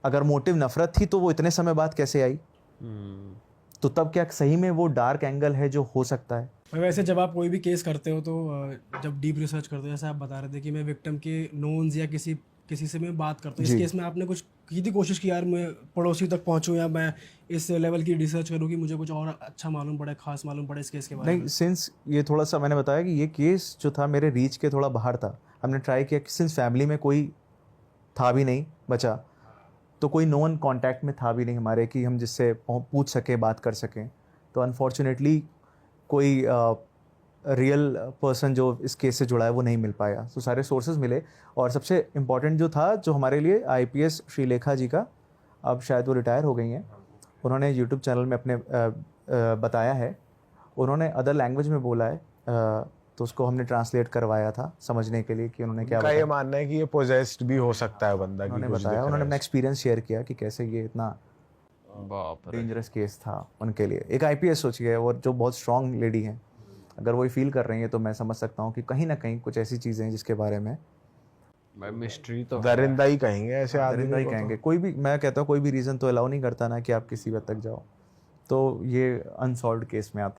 अगर मोटिव नफरत थी तो वो इतने समय बाद कैसे आई? तो तब क्या सही में वो डार्क एंगल है जो हो सकता है? वैसे जब आप कोई भी केस करते हो तो जब डीप रिसर्च करते हो, जैसे आप बता रहे थे कि मैं विक्टिम के नोन्स या किसी से मैं बात करता हूँ, इस जी। केस में आपने कुछ की थी कोशिश की यार मैं पड़ोसी तक पहुँचूँ या मैं इस लेवल की रिसर्च करूँ कि मुझे कुछ और अच्छा मालूम पड़े, खास मालूम पड़े इस केस के बारे में? नहीं, सिंस ये थोड़ा सा मैंने बताया कि ये केस जो था मेरे रीच के थोड़ा बाहर था। हमने ट्राई किया कि सिंस फैमिली में कोई था भी नहीं बचा, तो कोई नोन कांटेक्ट में था भी नहीं हमारे कि हम जिससे पूछ सकें, बात कर सकें। तो अनफॉर्चुनेटली कोई रियल पर्सन जो इस केस से जुड़ा है वो नहीं मिल पाया। तो सारे सोर्सेज मिले, और सबसे इम्पॉर्टेंट जो था, जो हमारे लिए आईपीएस श्रीलेखा जी का, अब शायद वो रिटायर हो गई हैं, उन्होंने यूट्यूब चैनल में अपने बताया है, उन्होंने अदर लैंग्वेज में बोला है, तो उसको हमने ट्रांसलेट करवाया था समझने के लिए कि उन्होंने क्या उनका ये बताया। मानना है कि ये पोजेस्ड भी हो सकता है बंदा, कि उन्होंने कुछ बताया, दिख उन्होंने रहा अपना है। एक्सपीरियंस शेयर किया कि कैसे ये इतना बाप रे। डेंजरस केस था उनके लिए। एक आईपीएस सोचिए, और जो बहुत स्ट्रांग लेडी हैं, अगर वो फील कर रही हैं तो मैं समझ सकता हूँ कि कहीं ना कहीं कुछ ऐसी चीज़ें हैं जिसके बारे में भाई मिस्ट्री तो दरिंदा ही कहेंगे ऐसे दरिंदा ही आदमी को तो। कहेंगे। कोई भी, मैं कहता हूँ कोई भी रीज़न तो अलाउ नहीं करता ना कि आप किसी हद तक जाओ, तो ये अनसॉल्व्ड केस में आता है।